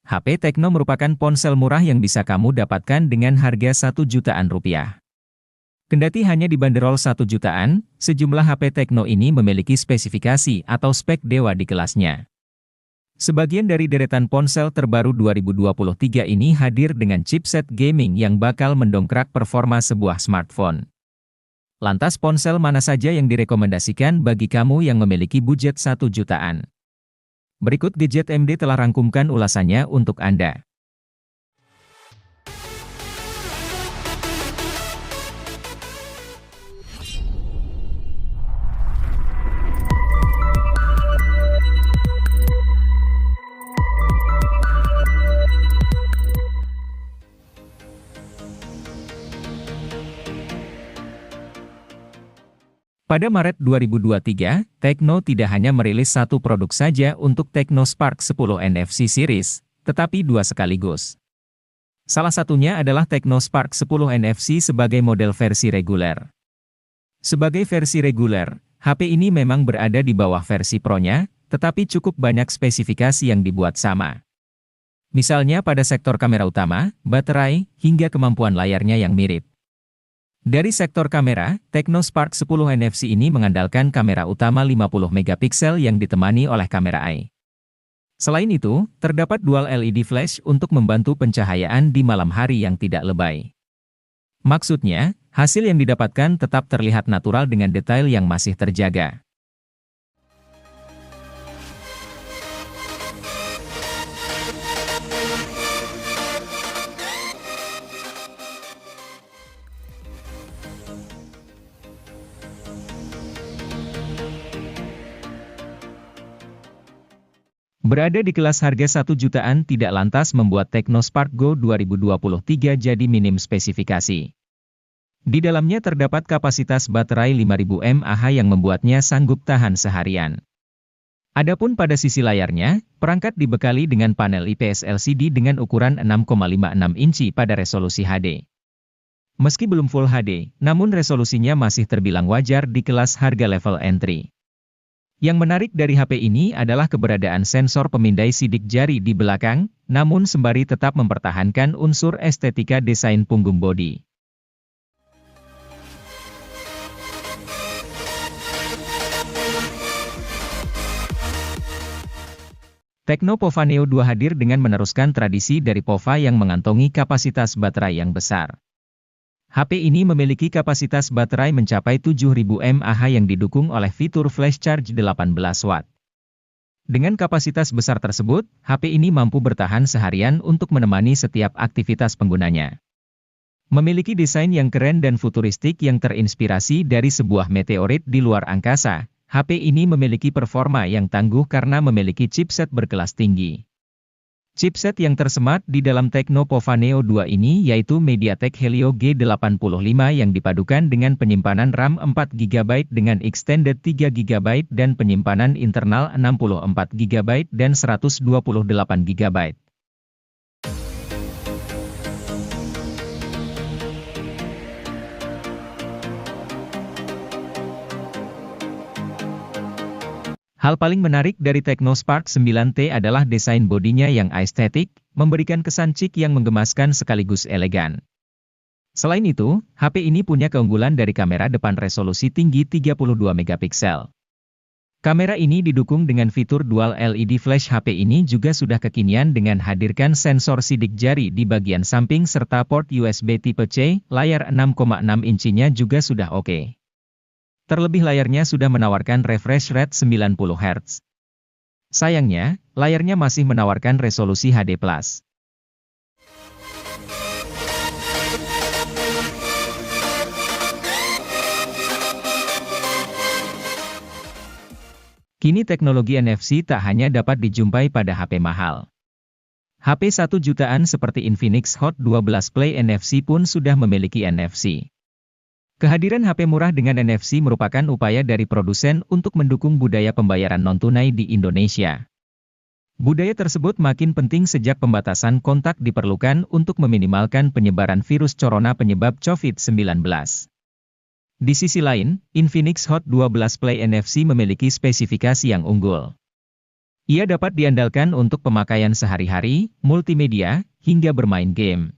HP Tecno merupakan ponsel murah yang bisa kamu dapatkan dengan harga 1 jutaan rupiah. Kendati hanya dibanderol 1 jutaan, sejumlah HP Tecno ini memiliki spesifikasi atau spek dewa di kelasnya. Sebagian dari deretan ponsel terbaru 2023 ini hadir dengan chipset gaming yang bakal mendongkrak performa sebuah smartphone. Lantas ponsel mana saja yang direkomendasikan bagi kamu yang memiliki budget 1 jutaan? Berikut Gadget MD telah rangkumkan ulasannya untuk Anda. Pada Maret 2023, Tecno tidak hanya merilis satu produk saja untuk Tecno Spark 10 NFC Series, tetapi dua sekaligus. Salah satunya adalah Tecno Spark 10 NFC sebagai model versi reguler. Sebagai versi reguler, HP ini memang berada di bawah versi Pro-nya, tetapi cukup banyak spesifikasi yang dibuat sama. Misalnya pada sektor kamera utama, baterai, hingga kemampuan layarnya yang mirip. Dari sektor kamera, Tecno Spark 10 NFC ini mengandalkan kamera utama 50 megapiksel yang ditemani oleh kamera eye. Selain itu, terdapat dual LED flash untuk membantu pencahayaan di malam hari yang tidak lebay. Maksudnya, hasil yang didapatkan tetap terlihat natural dengan detail yang masih terjaga. Berada di kelas harga 1 jutaan tidak lantas membuat Tecno Spark Go 2023 jadi minim spesifikasi. Di dalamnya terdapat kapasitas baterai 5000 mAh yang membuatnya sanggup tahan seharian. Adapun pada sisi layarnya, perangkat dibekali dengan panel IPS LCD dengan ukuran 6,56 inci pada resolusi HD. Meski belum Full HD, namun resolusinya masih terbilang wajar di kelas harga level entry. Yang menarik dari HP ini adalah keberadaan sensor pemindai sidik jari di belakang, namun sembari tetap mempertahankan unsur estetika desain punggung bodi. Tecno Pova Neo 2 hadir dengan meneruskan tradisi dari Pova yang mengantongi kapasitas baterai yang besar. HP ini memiliki kapasitas baterai mencapai 7000 mAh yang didukung oleh fitur flash charge 18 watt. Dengan kapasitas besar tersebut, HP ini mampu bertahan seharian untuk menemani setiap aktivitas penggunanya. Memiliki desain yang keren dan futuristik yang terinspirasi dari sebuah meteorit di luar angkasa, HP ini memiliki performa yang tangguh karena memiliki chipset berkelas tinggi. Chipset yang tersemat di dalam Tecno Pova Neo 2 ini yaitu MediaTek Helio G85 yang dipadukan dengan penyimpanan RAM 4GB dengan extended 3GB dan penyimpanan internal 64GB dan 128GB. Hal paling menarik dari Tecno Spark 9T adalah desain bodinya yang estetik, memberikan kesan chic yang menggemaskan sekaligus elegan. Selain itu, HP ini punya keunggulan dari kamera depan resolusi tinggi 32 megapiksel. Kamera ini didukung dengan fitur dual LED flash. HP ini juga sudah kekinian dengan hadirkan sensor sidik jari di bagian samping serta port USB tipe C, layar 6,6 incinya juga sudah oke. Terlebih layarnya sudah menawarkan refresh rate 90 Hz. Sayangnya, layarnya masih menawarkan resolusi HD+. Kini teknologi NFC tak hanya dapat dijumpai pada HP mahal. HP 1 jutaan seperti Infinix Hot 12 Play NFC pun sudah memiliki NFC. Kehadiran HP murah dengan NFC merupakan upaya dari produsen untuk mendukung budaya pembayaran non-tunai di Indonesia. Budaya tersebut makin penting sejak pembatasan kontak diperlukan untuk meminimalkan penyebaran virus corona penyebab COVID-19. Di sisi lain, Infinix Hot 12 Play NFC memiliki spesifikasi yang unggul. Ia dapat diandalkan untuk pemakaian sehari-hari, multimedia, hingga bermain game.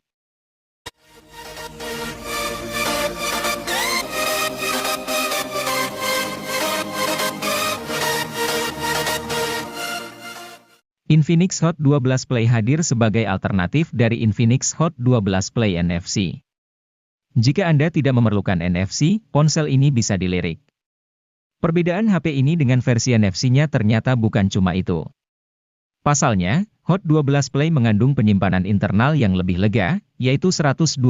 Infinix Hot 12 Play hadir sebagai alternatif dari Infinix Hot 12 Play NFC. Jika Anda tidak memerlukan NFC, ponsel ini bisa dilirik. Perbedaan HP ini dengan versi NFC-nya ternyata bukan cuma itu. Pasalnya, Hot 12 Play mengandung penyimpanan internal yang lebih lega, yaitu 128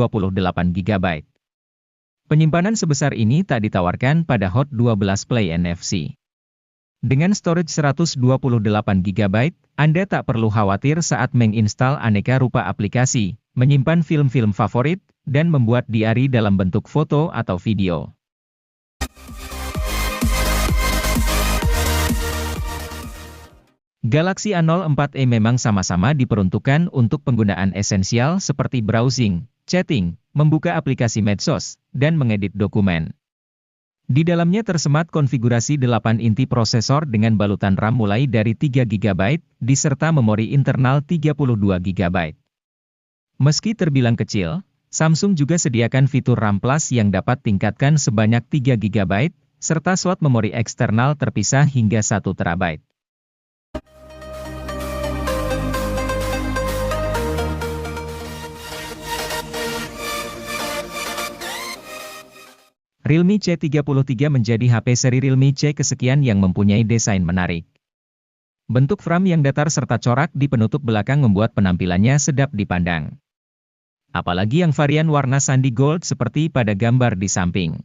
GB. Penyimpanan sebesar ini tak ditawarkan pada Hot 12 Play NFC. Dengan storage 128 GB, Anda tak perlu khawatir saat menginstal aneka rupa aplikasi, menyimpan film-film favorit, dan membuat diari dalam bentuk foto atau video. Galaxy A04e memang sama-sama diperuntukkan untuk penggunaan esensial seperti browsing, chatting, membuka aplikasi medsos, dan mengedit dokumen. Di dalamnya tersemat konfigurasi 8 inti prosesor dengan balutan RAM mulai dari 3 GB, diserta memori internal 32 GB. Meski terbilang kecil, Samsung juga sediakan fitur RAM Plus yang dapat tingkatkan sebanyak 3 GB, serta slot memori eksternal terpisah hingga 1 TB. Realme C33 menjadi HP seri Realme C kesekian yang mempunyai desain menarik. Bentuk frame yang datar serta corak di penutup belakang membuat penampilannya sedap dipandang. Apalagi yang varian warna sandi gold seperti pada gambar di samping.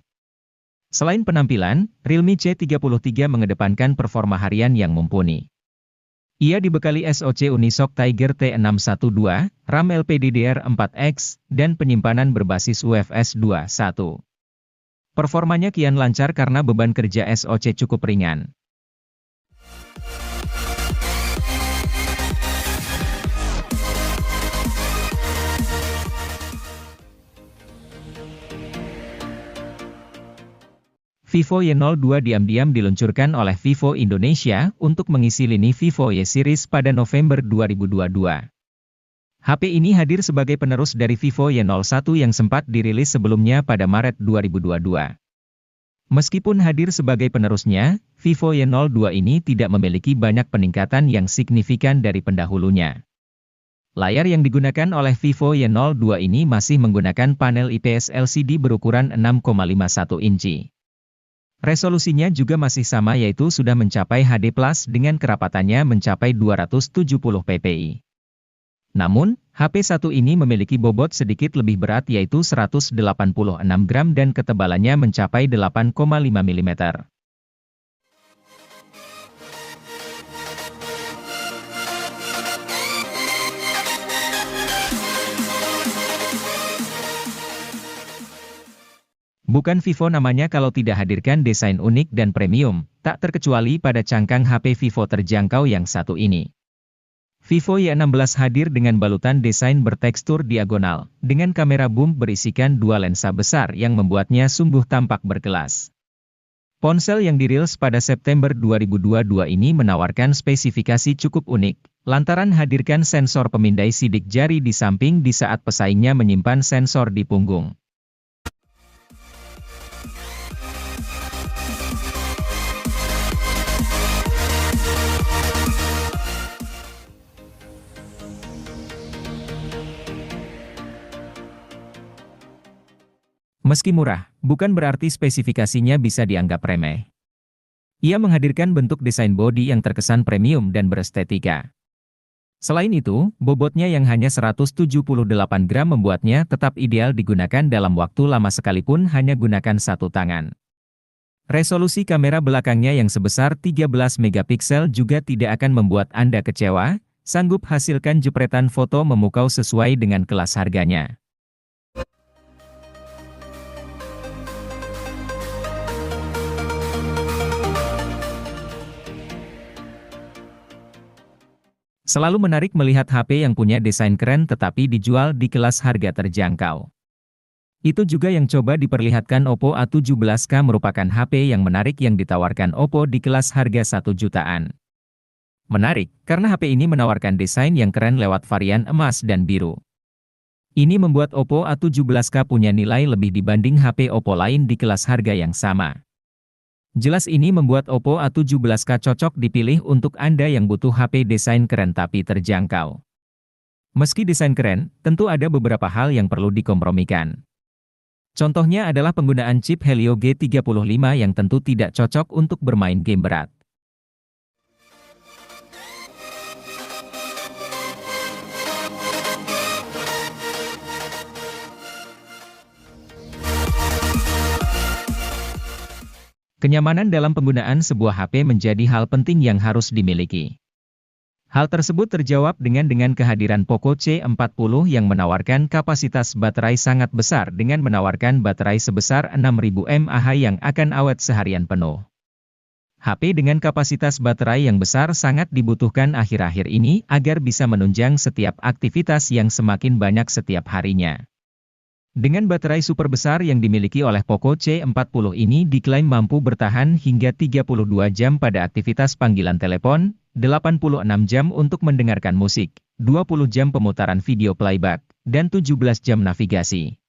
Selain penampilan, Realme C33 mengedepankan performa harian yang mumpuni. Ia dibekali SoC Unisoc Tiger T612, RAM LPDDR4X, dan penyimpanan berbasis UFS 2.1. Performanya kian lancar karena beban kerja SoC cukup ringan. Vivo Y02 diam-diam diluncurkan oleh Vivo Indonesia untuk mengisi lini Vivo Y Series pada November 2022. HP ini hadir sebagai penerus dari Vivo Y01 yang sempat dirilis sebelumnya pada Maret 2022. Meskipun hadir sebagai penerusnya, Vivo Y02 ini tidak memiliki banyak peningkatan yang signifikan dari pendahulunya. Layar yang digunakan oleh Vivo Y02 ini masih menggunakan panel IPS LCD berukuran 6,51 inci. Resolusinya juga masih sama yaitu sudah mencapai HD+ dengan kerapatannya mencapai 270 ppi. Namun, HP1 ini memiliki bobot sedikit lebih berat yaitu 186 gram dan ketebalannya mencapai 8,5 mm. Bukan Vivo namanya kalau tidak hadirkan desain unik dan premium, tak terkecuali pada cangkang HP Vivo terjangkau yang satu ini. Vivo Y16 hadir dengan balutan desain bertekstur diagonal, dengan kamera boom berisikan dua lensa besar yang membuatnya sungguh tampak berkelas. Ponsel yang dirilis pada September 2022 ini menawarkan spesifikasi cukup unik, lantaran hadirkan sensor pemindai sidik jari di samping di saat pesaingnya menyimpan sensor di punggung. Meski murah, bukan berarti spesifikasinya bisa dianggap remeh. Ia menghadirkan bentuk desain bodi yang terkesan premium dan berestetika. Selain itu, bobotnya yang hanya 178 gram membuatnya tetap ideal digunakan dalam waktu lama sekalipun hanya gunakan satu tangan. Resolusi kamera belakangnya yang sebesar 13 megapiksel juga tidak akan membuat Anda kecewa, sanggup hasilkan jepretan foto memukau sesuai dengan kelas harganya. Selalu menarik melihat HP yang punya desain keren tetapi dijual di kelas harga terjangkau. Itu juga yang coba diperlihatkan Oppo A17K merupakan HP yang menarik yang ditawarkan Oppo di kelas harga 1 jutaan. Menarik, karena HP ini menawarkan desain yang keren lewat varian emas dan biru. Ini membuat Oppo A17K punya nilai lebih dibanding HP Oppo lain di kelas harga yang sama. Jelas ini membuat Oppo A17K cocok dipilih untuk Anda yang butuh HP desain keren tapi terjangkau. Meski desain keren, tentu ada beberapa hal yang perlu dikompromikan. Contohnya adalah penggunaan chip Helio G35 yang tentu tidak cocok untuk bermain game berat. Kenyamanan dalam penggunaan sebuah HP menjadi hal penting yang harus dimiliki. Hal tersebut terjawab dengan kehadiran Poco C40 yang menawarkan kapasitas baterai sangat besar dengan menawarkan baterai sebesar 6000 mAh yang akan awet seharian penuh. HP dengan kapasitas baterai yang besar sangat dibutuhkan akhir-akhir ini agar bisa menunjang setiap aktivitas yang semakin banyak setiap harinya. Dengan baterai super besar yang dimiliki oleh Poco C40 ini diklaim mampu bertahan hingga 32 jam pada aktivitas panggilan telepon, 86 jam untuk mendengarkan musik, 20 jam pemutaran video playback, dan 17 jam navigasi.